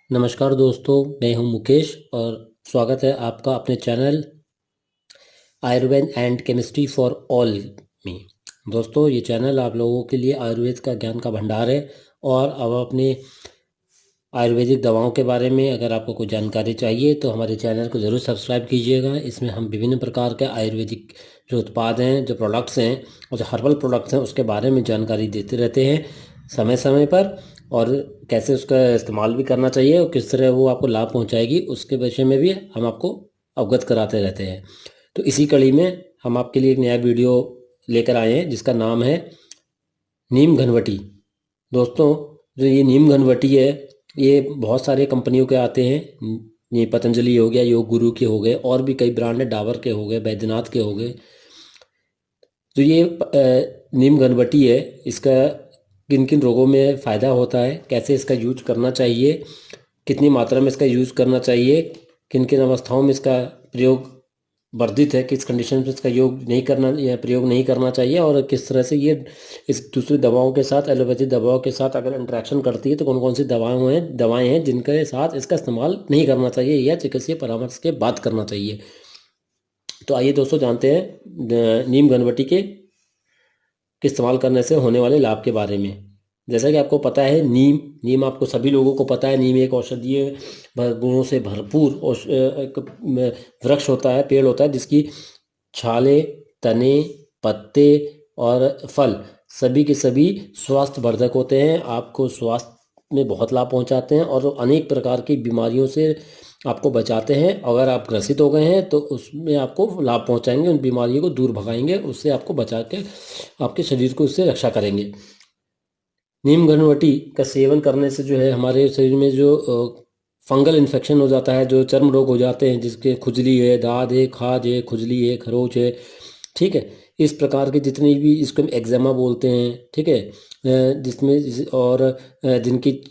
नमस्कार दोस्तों, मैं हूं मुकेश और स्वागत है आपका अपने channel Ayurveda and chemistry for all में। दोस्तों, ये चैनल आप लोगों के लिए आयुर्वेद का ज्ञान का भंडार है। और अब अपने आयुर्वेदिक दवाओं के बारे में अगर आपको कोई जानकारी चाहिए तो हमारे चैनल को ज़रूर सब्सक्राइब कीजिएगा। इसमें हम विभिन्न प्रकार के आयुर्वेदिक जो उत्पाद हैं, जो प्रोडक्ट्स हैं और जो हर्बल प्रोडक्ट्स हैं उसके बारे में जानकारी देते रहते हैं समय समय पर। और कैसे उसका इस्तेमाल भी करना चाहिए और किस तरह वो आपको लाभ पहुंचाएगी उसके विषय में भी हम आपको अवगत कराते रहते हैं। तो इसी कड़ी में हम आपके लिए एक नया वीडियो लेकर आए हैं जिसका नाम है नीम घनवटी। दोस्तों, जो ये नीम घनवटी है, ये बहुत सारे कंपनियों के आते हैं। ये पतंजलि हो गया, योग गुरु के हो गए, और भी कई ब्रांड है, डाबर के हो गए, बैद्यनाथ के हो गए। तो ये नीम घनवटी है, इसका किन किन रोगों में फ़ायदा होता है, कैसे इसका यूज करना चाहिए, कितनी मात्रा में इसका यूज करना चाहिए, किन किन अवस्थाओं में इसका प्रयोग वर्जित है, किस कंडीशन में इसका योग नहीं करना या प्रयोग नहीं करना चाहिए, और किस तरह से ये इस दूसरी दवाओं के साथ, एलोपैथी दवाओं के साथ अगर इंटरेक्शन करती है तो कौन कौन सी दवाएं हैं जिनके साथ इसका इस्तेमाल नहीं करना चाहिए या चिकित्सीय परामर्श के बाद करना चाहिए। तो आइए दोस्तों, जानते हैं नीम घनवटी के इस्तेमाल करने से होने वाले लाभ के बारे में। जैसा कि आपको पता है, नीम नीम आपको सभी लोगों को पता है, नीम एक औषधीय गुणों से भरपूर एक वृक्ष होता है, पेड़ होता है, जिसकी छाले, तने, पत्ते और फल सभी के सभी स्वास्थ्य वर्धक होते हैं, आपको स्वास्थ्य में बहुत लाभ पहुंचाते हैं और अनेक प्रकार की बीमारियों से आपको बचाते हैं। अगर आप ग्रसित हो गए हैं तो उसमें आपको लाभ पहुंचाएंगे, उन बीमारियों को दूर भगाएंगे, उससे आपको बचा के आपके शरीर को उससे रक्षा करेंगे। नीम घनवटी का सेवन करने से जो है हमारे शरीर में जो फंगल इन्फेक्शन हो जाता है, जो चर्म रोग हो जाते हैं, जिसके खुजली है, दाद है, खाज है, खुजली है, खरोच है, ठीक है, इस प्रकार के जितनी भी, इसको हम एक्जिमा बोलते हैं, ठीक है, और जिनकी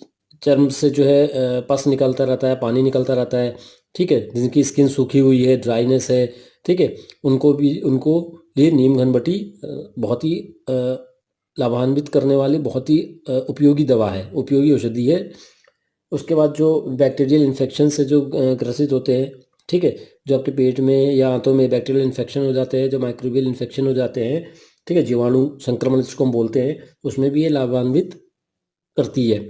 चर्म से जो है पस निकलता रहता है, पानी निकलता रहता है, ठीक है, जिनकी स्किन सूखी हुई है, ड्राइनेस है, ठीक है, उनको लिए नीम घनवटी बहुत ही लाभान्वित करने वाली बहुत ही उपयोगी दवा है, उपयोगी औषधि है। उसके बाद जो बैक्टीरियल इन्फेक्शन से जो ग्रसित होते हैं, ठीक है, जो आपके पेट में या आंतों में बैक्टीरियल इन्फेक्शन हो जाते हैं, जो माइक्रोबियल इन्फेक्शन हो जाते हैं, ठीक है, जीवाणु संक्रमण जिसको हम बोलते हैं, उसमें भी ये लाभान्वित करती है।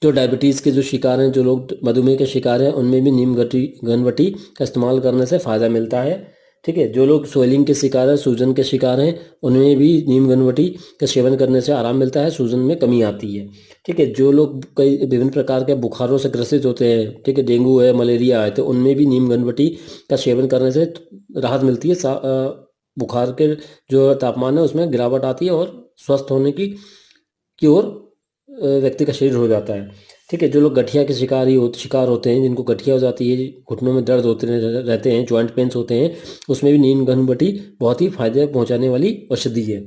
जो डायबिटीज़ के जो शिकार हैं, जो लोग मधुमेह के शिकार हैं, उनमें भी नीम घनवटी का इस्तेमाल करने से फ़ायदा मिलता है, ठीक है। जो लोग स्वेलिंग के शिकार हैं, सूजन के शिकार हैं, उनमें भी नीम घनवटी का सेवन करने से आराम मिलता है, सूजन में कमी आती है, ठीक है। जो लोग कई विभिन्न प्रकार के बुखारों से ग्रसित होते हैं, ठीक है, डेंगू है, मलेरिया है, तो उनमें भी नीम घनवटी का सेवन करने से राहत मिलती है। बुखार के जो तापमान है उसमें गिरावट आती है और स्वस्थ होने की ओर व्यक्ति का शरीर हो जाता है, ठीक है। जो लोग गठिया के शिकार होते हैं, जिनको गठिया हो जाती है, घुटनों में दर्द होते रहते हैं, जॉइंट पेन्स होते हैं, उसमें भी नीम घनवटी बहुत ही फायदे पहुंचाने वाली औषधि है।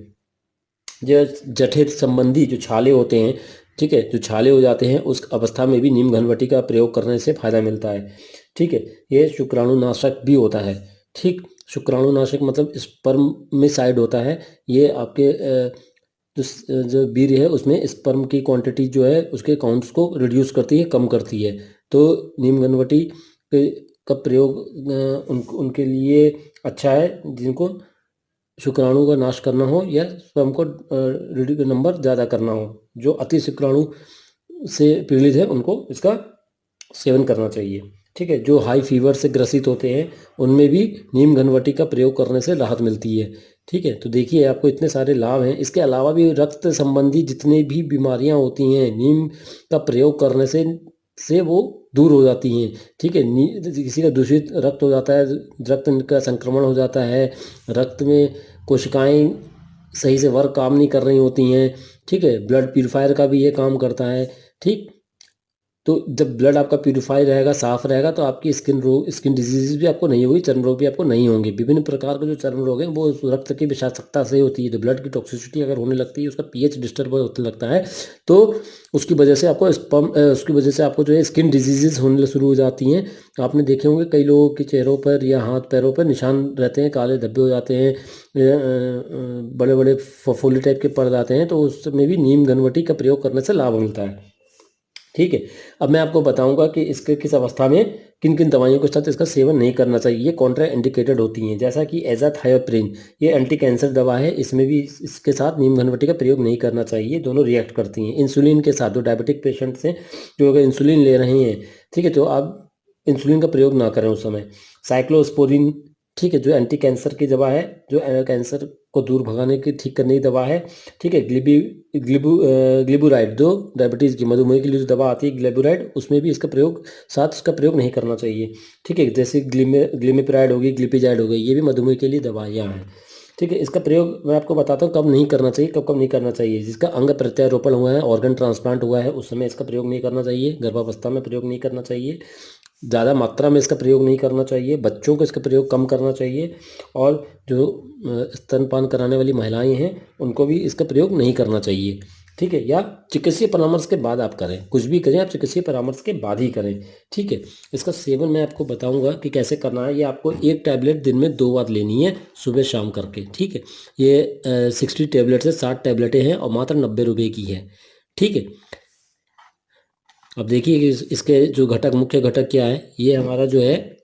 जो जठे संबंधी जो छाले होते हैं, ठीक है, जो छाले हो जाते हैं, उस अवस्था में भी नीम घनवटी का प्रयोग करने से फायदा मिलता है, ठीक है। ये शुक्राणुनाशक भी होता है, ठीक। शुक्राणुनाशक मतलब स्पर्मिसाइड होता है। ये आपके जो वीर्य है उसमें स्पर्म की क्वांटिटी जो है उसके काउंट्स को रिड्यूस करती है, कम करती है। तो नीम घनवटी का प्रयोग उनके लिए अच्छा है जिनको शुक्राणु का नाश करना हो या स्पर्म को नंबर ज़्यादा करना हो। जो अति शुक्राणु से पीड़ित है उनको इसका सेवन करना चाहिए, ठीक है। जो हाई फीवर से ग्रसित होते हैं उनमें भी नीम घनवटी का प्रयोग करने से राहत मिलती है, ठीक है। तो देखिए, आपको इतने सारे लाभ हैं। इसके अलावा भी रक्त संबंधी जितनी भी बीमारियां होती हैं, नीम का प्रयोग करने से वो दूर हो जाती हैं, ठीक है। किसी का दूषित रक्त हो जाता है, रक्त का संक्रमण हो जाता है, रक्त में कोशिकाएं सही से वर्क काम नहीं कर रही होती हैं, ठीक है, ब्लड प्यूरिफायर का भी ये काम करता है, ठीक। तो जब ब्लड आपका प्यूरिफाई रहेगा, साफ रहेगा, तो आपकी स्किन डिजीज भी आपको नहीं होगी, चर्म रोग भी आपको नहीं होंगे। विभिन्न प्रकार के जो चर्म रोग हैं वो उस रक्त की विषाक्तता से होती है। तो ब्लड की टॉक्सिसिटी अगर होने लगती है, उसका पीएच डिस्टर्ब होने लगता है, तो उसकी वजह से आपको जो है स्किन डिजीजेस होने शुरू हो जाती हैं। आपने देखे होंगे कई लोगों के चेहरों पर या हाथ पैरों पर निशान रहते हैं, काले धब्बे हो जाते हैं, बड़े बड़े फफोले टाइप के पड़ जाते हैं, तो उसमें भी नीम घनवटी का प्रयोग करने से लाभ मिलता है। ठीक है। अब मैं आपको बताऊंगा कि इसके किस अवस्था में किन किन दवाइयों के साथ इसका सेवन नहीं करना चाहिए। ये कॉन्ट्रा इंडिकेटेड होती हैं, जैसा कि एजाथायोप्रिन, ये एंटी कैंसर दवा है, इसमें भी इसके साथ नीम घनवटी का प्रयोग नहीं करना चाहिए। दोनों रिएक्ट करती हैं इंसुलिन के साथ। जो डायबिटिक पेशेंट्स हैं, जो अगर इंसुलिन ले रहे हैं, ठीक है, तो आप इंसुलिन का प्रयोग ना करें उस समय। साइक्लोस्पोरिन, ठीक है, जो एंटी कैंसर की दवा है, जो कैंसर को दूर भगाने की, ठीक करने की दवा है, ठीक है। ग्लिबुराइड, जो डायबिटीज़ की, मधुमेह के लिए जो दवा आती है ग्लिबुराइड, उसमें भी इसका प्रयोग नहीं करना चाहिए। ठीक है, जैसे ग्लिमिपिराइड होगी, ग्लिपिजाइड हो गई, ये भी मधुमेह के लिए दवाइयाँ हैं। ठीक है, इसका प्रयोग मैं आपको बताता हूँ कब नहीं करना चाहिए, कब कब नहीं करना चाहिए। जिसका अंग प्रत्यारोपण हुआ है, ऑर्गन ट्रांसप्लांट हुआ है, उस समय इसका प्रयोग नहीं करना चाहिए। गर्भावस्था में प्रयोग नहीं करना चाहिए। ज़्यादा मात्रा में इसका प्रयोग नहीं करना चाहिए। बच्चों को इसका प्रयोग कम करना चाहिए। और जो स्तनपान कराने वाली महिलाएं हैं, उनको भी इसका प्रयोग नहीं करना चाहिए। ठीक है, या चिकित्सीय परामर्श के बाद आप करें। कुछ भी करें, आप चिकित्सीय परामर्श के बाद ही करें। ठीक है, इसका सेवन मैं आपको बताऊंगा कि कैसे करना है। ये आपको एक टैबलेट दिन में 2 बार लेनी है, सुबह शाम करके। ठीक है, ये 60 टैबलेट से 60 टैबलेटें हैं और मात्र 90 रुपये की है। ठीक है, अब देखिए कि इसके जो घटक, मुख्य घटक क्या है। ये हमारा जो है,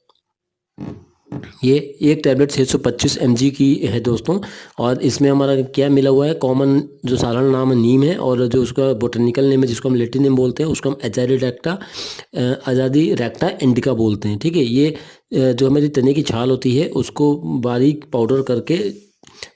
ये एक टैबलेट 625 mg की है दोस्तों। और इसमें हमारा क्या मिला हुआ है, कॉमन जो साधारण नाम है नीम है, और जो उसका बोटेनिकल नेम है, जिसको हम लेटिन नेम बोलते हैं, उसको हम अजादी रेक्टा इंडिका बोलते हैं। ठीक है, ये जो हमारी तने की छाल होती है, उसको बारीक पाउडर करके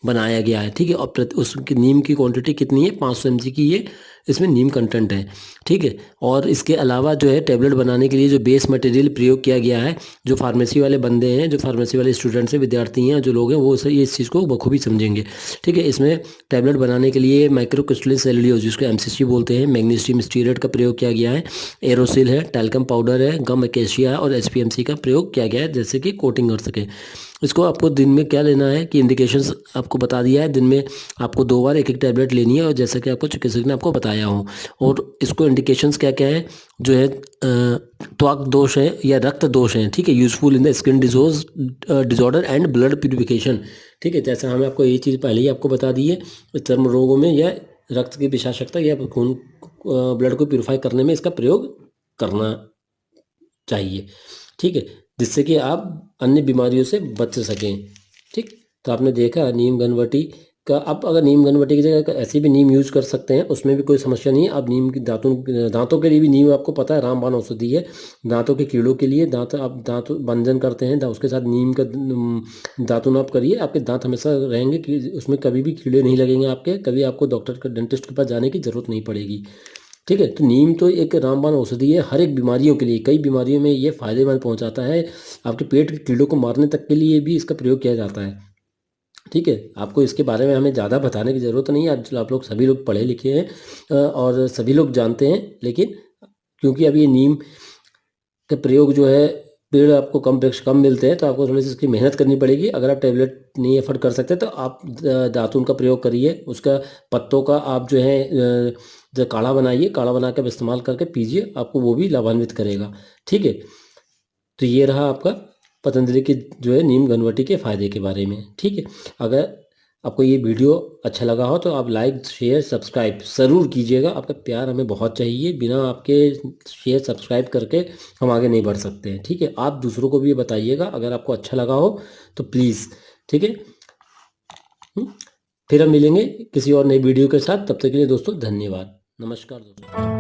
बनाया गया है। ठीक है, और उसकी नीम की क्वांटिटी कितनी है, 500 mg की ये इसमें नीम कंटेंट है। ठीक है, और इसके अलावा जो है टैबलेट बनाने के लिए जो बेस मटेरियल प्रयोग किया गया है, जो फार्मेसी वाले बंदे हैं, जो फार्मेसी वाले स्टूडेंट्स हैं, विद्यार्थी हैं, जो लोग हैं, वो ये इस चीज़ को बखूबी समझेंगे। ठीक है, इसमें टैबलेट बनाने के लिए माइक्रोक्रिस्टलिन सेल्यूलोज, जिसको एमसीसी बोलते हैं, मैग्नीशियम स्टीरेट का प्रयोग किया गया है, एरोसिल है, टैल्कम पाउडर है, गम अकेशिया है, और एचपीएमसी का प्रयोग किया गया है, जैसे कि कोटिंग कर सके। इसको आपको दिन में क्या लेना है कि इंडिकेशंस आपको बता दिया है। दिन में आपको 2 बार एक एक टैबलेट लेनी है, और जैसा कि आपको चिकित्सक ने आपको बताया हो। और इसको इंडिकेशंस क्या क्या है, जो है त्वक दोष है या रक्त दोष है। ठीक है, useful in the skin disorder and blood purification. ठीक है, जैसा हमें आपको ये चीज़ पहले ही आपको बता दी है, चर्म रोगों में या रक्त की विषाक्तता या खून ब्लड को प्यूरिफाई करने में इसका प्रयोग करना चाहिए। ठीक है, जिससे कि आप अन्य बीमारियों से बच सकें। ठीक, तो आपने देखा नीम घनवटी का। अब अगर नीम घनवटी की जगह ऐसे भी नीम यूज कर सकते हैं, उसमें भी कोई समस्या नहीं है। आप नीम की दांतों के लिए भी नीम, आपको पता है, रामबाण औषधि है। दांतों के कीड़ों के लिए, आप दांत भंजन करते हैं, उसके साथ नीम का दातुन आप करिए, आपके दांत हमेशा रहेंगे कि उसमें कभी भी कीड़े नहीं लगेंगे आपके। कभी आपको डॉक्टर का, डेंटिस्ट के पास जाने की जरूरत नहीं पड़ेगी। ठीक है, तो नीम तो एक रामबाण औषधि है हर एक बीमारियों के लिए। कई बीमारियों में ये फायदेमंद पहुंचाता है। आपके पेट के कीड़ों को मारने तक के लिए भी इसका प्रयोग किया जाता है। ठीक है, आपको इसके बारे में हमें ज़्यादा बताने की ज़रूरत नहीं है। आज आप लोग सभी लोग पढ़े लिखे हैं और सभी लोग जानते हैं। लेकिन क्योंकि अब ये नीम का प्रयोग जो है, पेड़ आपको कम, वृक्ष कम मिलते हैं, तो आपको थोड़ी सी इसकी मेहनत करनी पड़ेगी। अगर आप टैबलेट नहीं अफोर्ड कर सकते, तो आप दातुन का प्रयोग करिए। उसका पत्तों का आप जो है जो काढ़ा बनाइए, काढ़ा बना कर इस्तेमाल करके पीजिए, आपको वो भी लाभान्वित करेगा। ठीक है, तो ये रहा आपका पतंजलि की जो है नीम घनवटी के फायदे के बारे में। ठीक है, अगर आपको ये वीडियो अच्छा लगा हो, तो आप लाइक, शेयर, सब्सक्राइब ज़रूर कीजिएगा। आपका प्यार हमें बहुत चाहिए। बिना आपके शेयर, सब्सक्राइब करके हम आगे नहीं बढ़ सकते हैं। ठीक है, आप दूसरों को भी ये बताइएगा अगर आपको अच्छा लगा हो तो प्लीज़। ठीक है, फिर हम मिलेंगे किसी और नई वीडियो के साथ। तब तक के लिए दोस्तों धन्यवाद। नमस्कार दोस्तों।